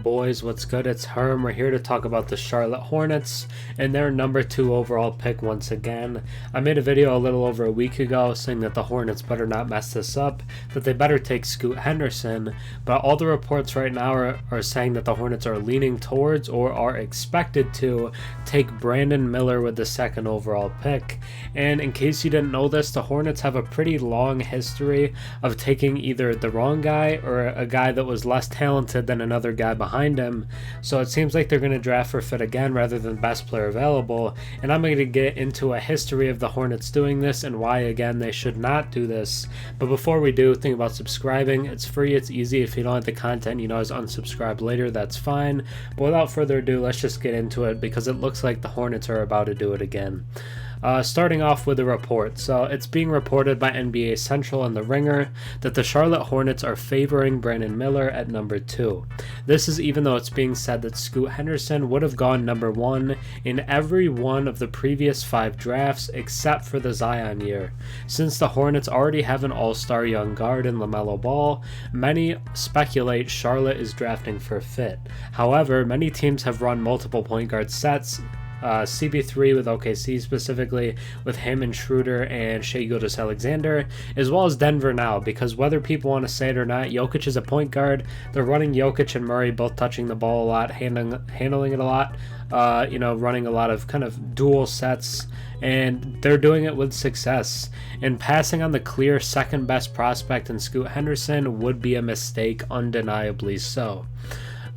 Boys, what's good? It's Herm. We're here to talk about the Charlotte Hornets and their number 2 overall pick once again. I made a video a little over a week ago saying that the Hornets better not mess this up, that they better take Scoot Henderson, but all the reports right now are saying that the Hornets are leaning towards or are expected to take Brandon Miller with the 2nd overall pick. And in case you didn't know this, the Hornets have a pretty long history of taking either the wrong guy or a guy that was less talented than another guy behind him. So it seems like they're going to draft for fit again rather than best player available, and I'm going to get into a history of the Hornets doing this and why again they should not do this. But before we do, think about subscribing. It's free, it's easy. If you don't like the content, you know, as unsubscribe later, that's fine. But without further ado, let's just get into it because it looks like the Hornets are about to do it again. Starting off with a report. So it's being reported by NBA Central and The Ringer that the Charlotte Hornets are favoring Brandon Miller at number 2. This is even though it's being said that Scoot Henderson would have gone number 1 in every one of the previous 5 drafts except for the Zion year. Since the Hornets already have an all-star young guard in LaMelo Ball, many speculate Charlotte is drafting for fit. However, many teams have run multiple point guard sets, CB3 with OKC specifically, with him and Schroeder and Shai Gilgeous-Alexander, as well as Denver now, because whether people want to say it or not, Jokic is a point guard. They're running Jokic and Murray both touching the ball a lot, handling it a lot, running a lot of kind of dual sets, and they're doing it with success. And passing on the clear second best prospect in Scoot Henderson would be a mistake, undeniably so.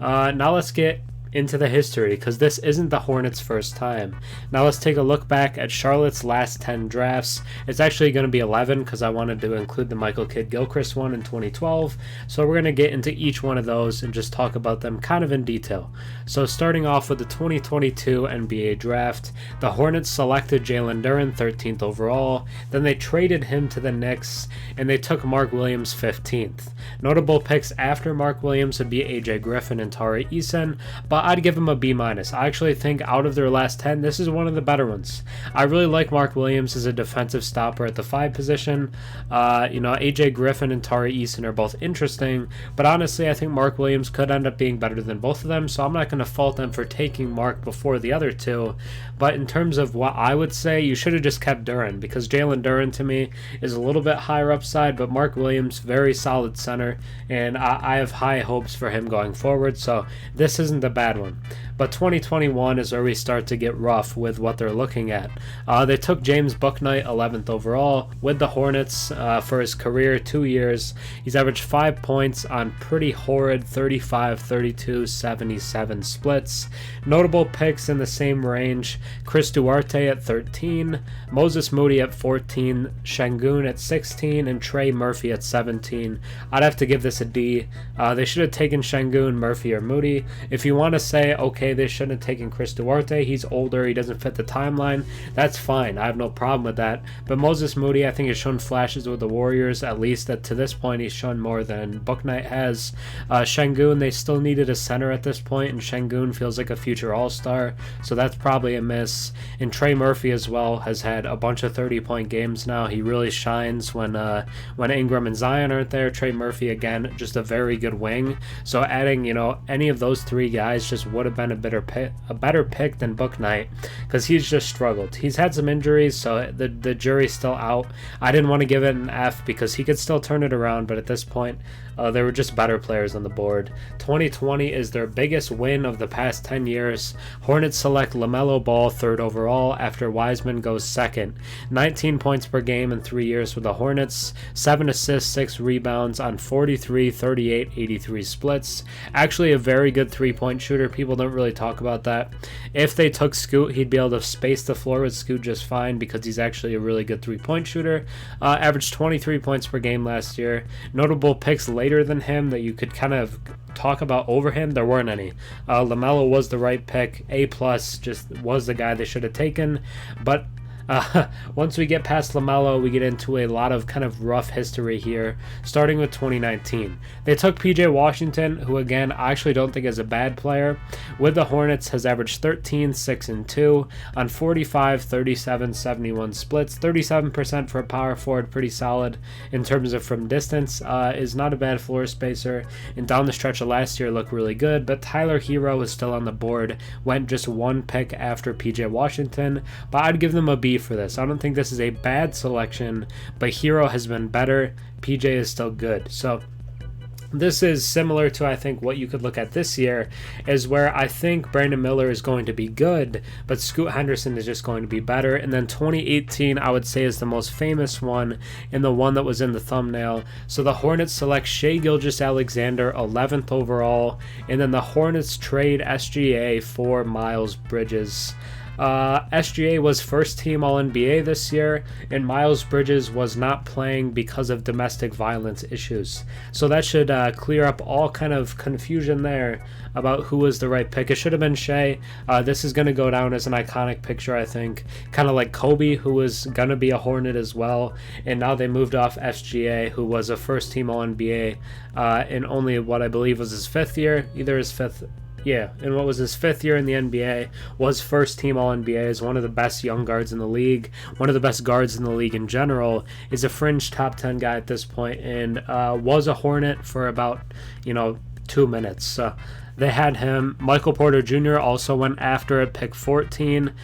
Now let's get into the history, because this isn't the Hornets' first time. Now let's take a look back at Charlotte's last 10 drafts. It's actually going to be 11 because I wanted to include the Michael Kidd-Gilchrist one in 2012. So we're going to get into each one of those and just talk about them kind of in detail. So starting off with the 2022 NBA draft, the Hornets selected Jalen Duren 13th overall. Then they traded him to the Knicks and they took Mark Williams 15th. Notable picks after Mark Williams would be AJ Griffin and Tari Eason, but I'd give him a B-. I actually think out of their last 10, this is one of the better ones. I really like Mark Williams as a defensive stopper at the 5 position. AJ Griffin and Tari Eason are both interesting, but honestly, I think Mark Williams could end up being better than both of them, so I'm not going to fault them for taking Mark before the other two. But in terms of what I would say, you should have just kept Duren, because Jalen Duren to me is a little bit higher upside, but Mark Williams, very solid center, and I have high hopes for him going forward, so this isn't a bad one. But 2021 is where we start to get rough with what they're looking at. They took James Bouknight 11th overall with the Hornets for his career, 2 years. He's averaged 5 points on pretty horrid 35, 32, 77 splits. Notable picks in the same range: Chris Duarte at 13, Moses Moody at 14, Şengün at 16, and Trey Murphy at 17. I'd have to give this a D. They should have taken Şengün, Murphy, or Moody. If you want to say, okay, they shouldn't have taken Chris Duarte, he's older, he doesn't fit the timeline, that's fine, I have no problem with that. But Moses Moody, I think, has shown flashes with the Warriors, at least that to this point he's shown more than Bouknight has. Şengün, they still needed a center at this point, and Şengün feels like a future all-star, so that's probably a miss. And Trey Murphy as well has had a bunch of 30-point games now. He really shines when Ingram and Zion aren't there. Trey Murphy, again, just a very good wing, so adding any of those 3 guys just would have been a better pick than Bouknight, because he's just struggled. He's had some injuries, so the jury's still out. I didn't want to give it an F because he could still turn it around, but at this point there were just better players on the board. 2020 is their biggest win of the past 10 years. Hornets select LaMelo Ball 3rd overall after Wiseman goes 2nd. 19 points per game in 3 years with the Hornets, 7 assists, 6 rebounds on 43, 38, 83 splits. Actually a very good 3-point shooter. People don't really talk about that. If they took Scoot, he'd be able to space the floor with Scoot just fine because he's actually a really good 3-point shooter. Averaged 23 points per game last year. Notable picks later than him that you could kind of talk about over him, there weren't any. LaMelo was the right pick. A+, just was the guy they should have taken. But Once we get past LaMelo, we get into a lot of kind of rough history here, starting with 2019. They took PJ Washington, who again I actually don't think is a bad player. With the Hornets, has averaged 13, 6, and 2 on 45, 37, 71 splits. 37% for a power forward, pretty solid in terms of from distance. Is not a bad floor spacer, and down the stretch of last year looked really good. But Tyler Herro is still on the board, went just one pick after PJ Washington, but I'd give them a B for this. I don't think this is a bad selection, but Herro has been better. PJ is still good. So this is similar to, I think, what you could look at this year, is where I think Brandon Miller is going to be good, but Scoot Henderson is just going to be better. And then 2018, I would say, is the most famous one, and the one that was in the thumbnail. So the Hornets select Shai Gilgeous-Alexander, 11th overall, and then the Hornets trade SGA for Miles Bridges. SGA was first team All-NBA this year, and Miles Bridges was not playing because of domestic violence issues. So that should clear up all kind of confusion there about who was the right pick. It should have been Shai. This is going to go down as an iconic picture, I think. Kind of like Kobe, who was going to be a Hornet as well, and now they moved off SGA, who was a first team All-NBA in only what I believe was his fifth year, either his fifth. Yeah, and what was his fifth year in the NBA, was first team All-NBA, is one of the best young guards in the league, one of the best guards in the league in general, is a fringe top 10 guy at this point, and was a Hornet for about, 2 minutes. So they had him. Michael Porter Jr. also went after at pick 14.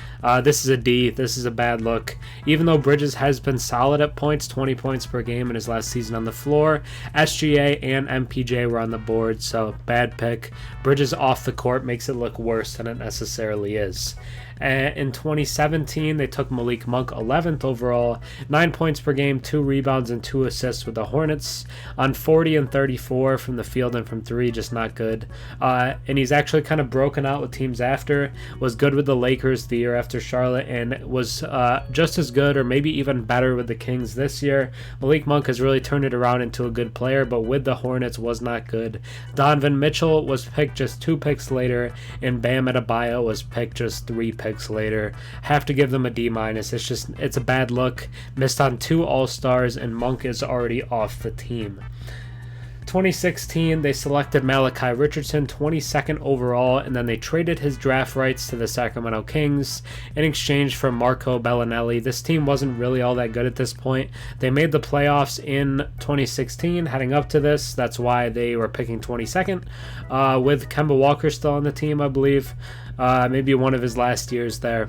This is a D. This is a bad look. Even though Bridges has been solid at points, 20 points per game in his last season on the floor, SGA and MPJ were on the board, so bad pick. Bridges off the court makes it look worse than it necessarily is. In 2017, they took Malik Monk, 11th overall, 9 points per game, 2 rebounds, and 2 assists with the Hornets on 40 and 34 from the field and from 3, just not good. And he's actually kind of broken out with teams after, was good with the Lakers the year after Charlotte, and was just as good or maybe even better with the Kings this year. Malik Monk has really turned it around into a good player, but with the Hornets was not good. Donovan Mitchell was picked just 2 picks later, and Bam Adebayo was picked just 3 picks later. Have to give them a D-. It's a bad look. Missed on 2 All-Stars, and Monk is already off the team. 2016, they selected Malachi Richardson, 22nd overall, and then they traded his draft rights to the Sacramento Kings in exchange for Marco Bellinelli. This team wasn't really all that good at this point. They made the playoffs in 2016 heading up to this. That's why they were picking 22nd, with Kemba Walker still on the team, I believe. Maybe one of his last years there.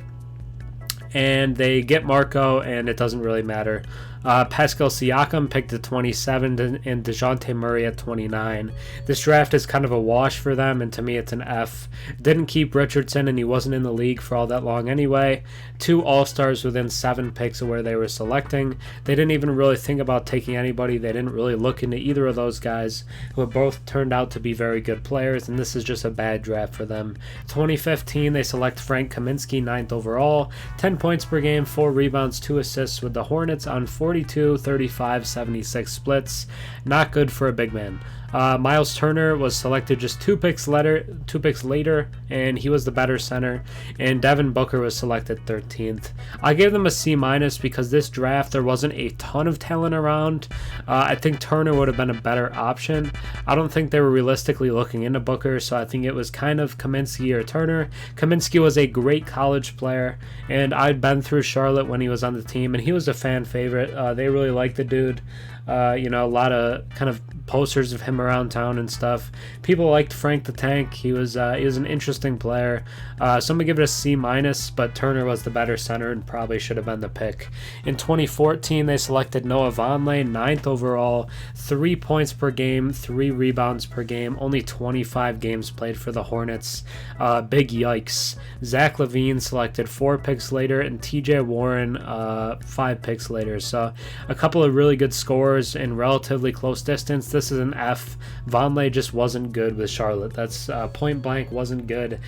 And they get Marco, and it doesn't really matter. Pascal Siakam picked at 27 and DeJounte Murray at 29. This draft is kind of a wash for them, and to me it's an F. Didn't keep Richardson, and he wasn't in the league for all that long anyway. 2 All-Stars within 7 picks of where they were selecting. They didn't even really think about taking anybody. They didn't really look into either of those guys, who have both turned out to be very good players, and this is just a bad draft for them. 2015, they select Frank Kaminksy, 9th overall. 10 points per game, 4 rebounds, 2 assists with the Hornets on 42, 35, 76 splits. Not good for a big man. Miles Turner was selected just 2 picks later, and he was the better center. And Devin Booker was selected 13th. I gave them a C- because this draft, there wasn't a ton of talent around. I think Turner would have been a better option. I don't think they were realistically looking into Booker, so I think it was kind of Kaminksy or Turner. Kaminksy was a great college player, and I'd been through Charlotte when he was on the team, and he was a fan favorite. They really liked the dude. A lot of kind of posters of him around town and stuff. People liked Frank the Tank. He was an interesting player. So I'm gonna give it a C-, but Turner was the better center and probably should have been the pick. In 2014, they selected Noah Vonleh, 9th overall, 3 points per game, 3 rebounds per game, only 25 games played for the Hornets. Big yikes. Zach LaVine selected 4 picks later, and TJ Warren 5 picks later. So a couple of really good scorers Spurs in relatively close distance. This is an F. Vonleh just wasn't good with Charlotte. That's point blank, wasn't good.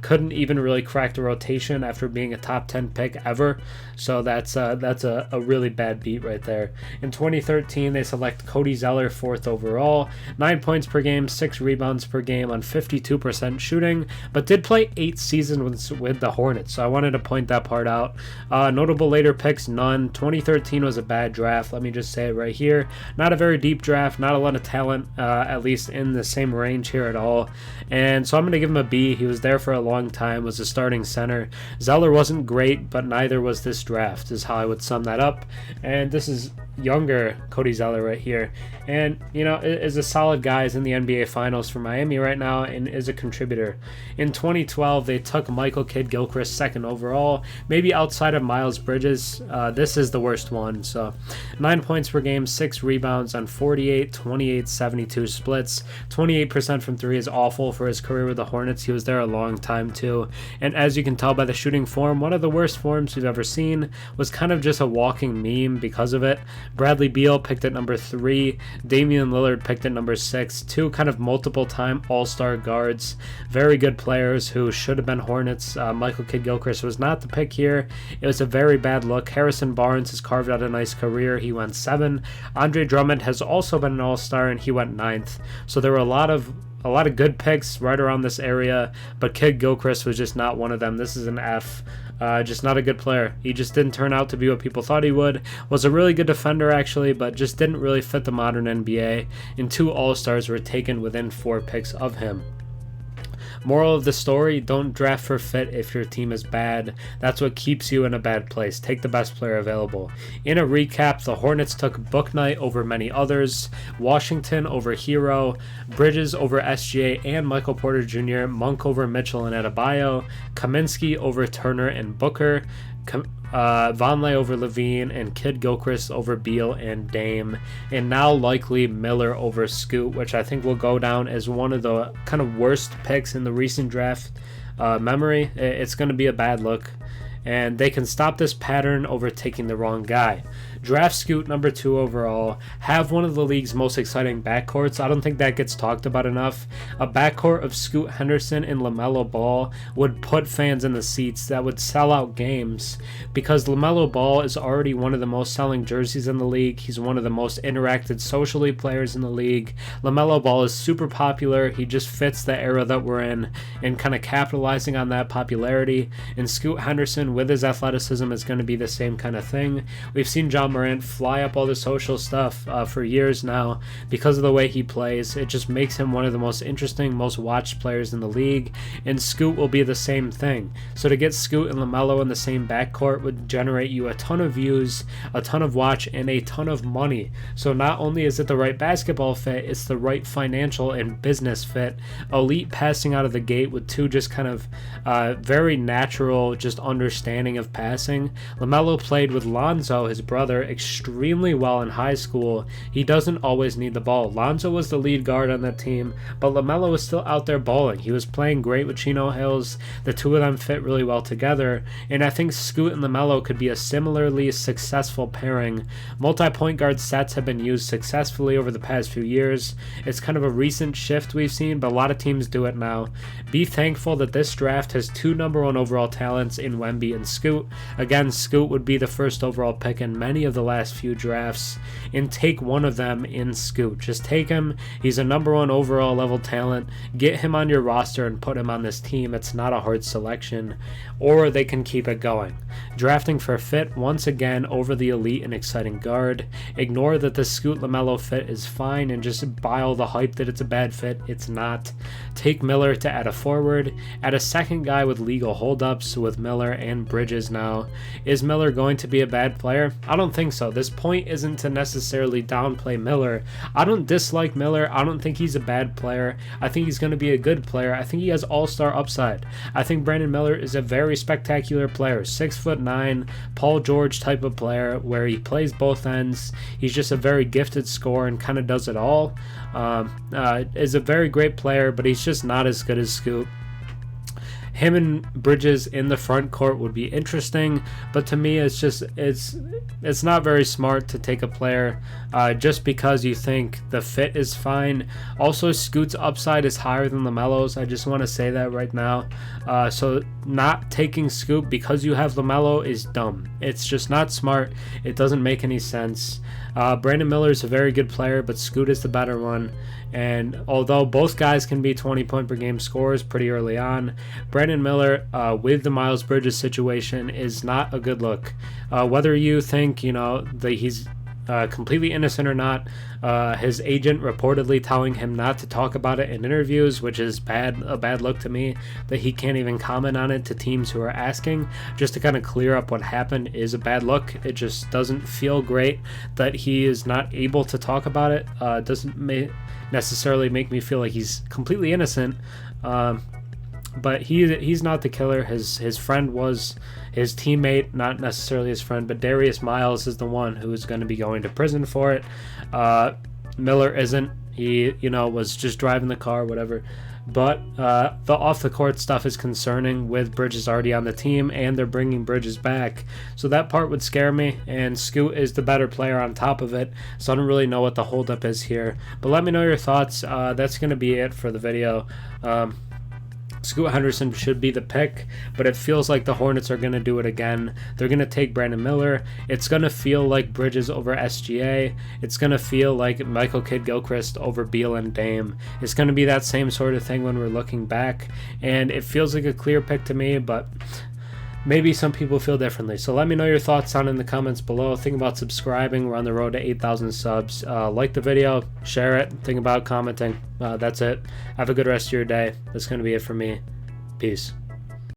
Couldn't even really crack the rotation after being a top 10 pick ever. So that's a really bad beat right there. In 2013, they select Cody Zeller 4th overall, 9 points per game, 6 rebounds per game on 52% shooting, but did play 8 seasons with the Hornets. So I wanted to point that part out. Notable later picks, none. 2013 was a bad draft. Let me just say it right here. Not a very deep draft, not a lot of talent, at least in the same range here at all. And so I'm going to give him a B. He was there for a long time, was a starting center. Zeller wasn't great, but neither was this draft, is how I would sum that up. And this is younger Cody Zeller right here, and is a solid guy. Is in the NBA Finals for Miami right now and is a contributor. In 2012, they took Michael Kidd-Gilchrist 2nd overall, maybe outside of Miles Bridges. This is the worst one. So 9 points per game, 6 rebounds on 48, 28, 72 splits. 28% from 3 is awful for his career with the Hornets. He was there a long time too, and as you can tell by the shooting form, one of the worst forms we've ever seen. Was kind of just a walking meme because of it. Bradley Beal picked at number 3. Damian Lillard picked at number 6. 2 kind of multiple-time all-star guards. Very good players who should have been Hornets. Michael Kidd-Gilchrist was not the pick here. It was a very bad look. Harrison Barnes has carved out a nice career. He went 7. Andre Drummond has also been an all-star, and he went 9th. So there were a lot of good picks right around this area, but Kidd-Gilchrist was just not one of them. This is an F. Just not a good player. He just didn't turn out to be what people thought he would. Was a really good defender actually, but just didn't really fit the modern NBA. And 2 All-Stars were taken within 4 picks of him. Moral of the story, don't draft for fit if your team is bad. That's what keeps you in a bad place. Take the best player available. In a recap, the Hornets took Bouknight over many others, Washington over Herro, Bridges over SGA and Michael Porter Jr., Monk over Mitchell and Adebayo, Kaminksy over Turner and Booker, Vonleh over LaVine, and Kidd-Gilchrist over Beal and Dame, and now likely Miller over Scoot, which I think will go down as one of the kind of worst picks in the recent draft memory. It's going to be a bad look, and they can stop this pattern over taking the wrong guy. Draft Scoot number 2 overall, have one of the league's most exciting backcourts. I don't think that gets talked about enough. A backcourt of Scoot Henderson and LaMelo Ball would put fans in the seats. That would sell out games because LaMelo Ball is already one of the most selling jerseys in the league. He's one of the most interacted socially players in the league. LaMelo Ball is super popular. He just fits the era that we're in and kind of capitalizing on that popularity. And Scoot Henderson with his athleticism is going to be the same kind of thing. We've seen John Morant fly up all the social stuff for years now because of the way he plays. It just makes him one of the most interesting, most watched players in the league, and Scoot will be the same thing. So to get Scoot and LaMelo in the same backcourt would generate you a ton of views, a ton of watch, and a ton of money. So not only is it the right basketball fit, it's the right financial and business fit. Elite passing out of the gate with 2 just kind of very natural just understanding of passing. LaMelo played with Lonzo, his brother, extremely well in high school. He doesn't always need the ball. Lonzo was the lead guard on that team, but LaMelo was still out there balling. He was playing great with Chino Hills. The 2 of them fit really well together, and I think Scoot and LaMelo could be a similarly successful pairing. Multi-point guard sets have been used successfully over the past few years. It's kind of a recent shift we've seen, but a lot of teams do it now. Be thankful that this draft has 2 number 1 overall talents in Wemby and Scoot. Again, Scoot would be the first overall pick in many of the last few drafts, and take one of them in Scoot. Just take him. He's a number 1 overall level talent. Get him on your roster and put him on this team. It's not a hard selection, or they can keep it going. Drafting for fit, once again, over the elite and exciting guard. Ignore that the Scoot LaMelo fit is fine and just buy all the hype that it's a bad fit. It's not. Take Miller to add a forward. Add a second guy with legal holdups with Miller and Bridges now. Is Miller going to be a bad player? I don't think so. This point isn't to necessarily downplay Miller. I don't dislike Miller. I don't think he's a bad player. I think he's going to be a good player. I think he has all-star upside. I think Brandon Miller is a very spectacular player. 6'9", Paul George type of player where he plays both ends. He's just a very gifted scorer and kind of does it all. Is a very great player, but he's just not as good as Scoot. him and Bridges in the front court would be interesting, but to me it's not very smart to take a player just because you think the fit is fine. Also, Scoot's upside is higher than LaMelo's. I just want to say that right now. So not taking Scoot because you have LaMelo is dumb. It's just not smart. It doesn't make any sense. Brandon Miller is a very good player, but Scoot is the better one. And although both guys can be 20-point per game scorers pretty early on, Brandon Miller with the Miles Bridges situation is not a good look. Whether you think that he's completely innocent or not, his agent reportedly telling him not to talk about it in interviews, which is a bad look to me, that he can't even comment on it to teams who are asking, just to kind of clear up what happened, is a bad look. It just doesn't feel great that he is not able to talk about it. Doesn't necessarily make me feel like he's completely innocent, but he's not the killer. His friend was his teammate, not necessarily his friend, but Darius Miles is the one who is going to be going to prison for it. Miller isn't. He was just driving the car, whatever. But the off the court stuff is concerning, with Bridges already on the team and they're bringing Bridges back, so that part would scare me, and Scoot is the better player on top of it, so I don't really know what the holdup is here. But let me know your thoughts. That's going to be it for the video. Scoot Henderson should be the pick, but it feels like the Hornets are going to do it again. They're going to take Brandon Miller. It's going to feel like Bridges over SGA. It's going to feel like Michael Kidd-Gilchrist over Beal and Dame. It's going to be that same sort of thing when we're looking back, and it feels like a clear pick to me, but maybe some people feel differently. So let me know your thoughts down in the comments below. Think about subscribing. We're on the road to 8,000 subs. Like the video, share it, think about commenting. That's it. Have a good rest of your day. That's going to be it for me. Peace.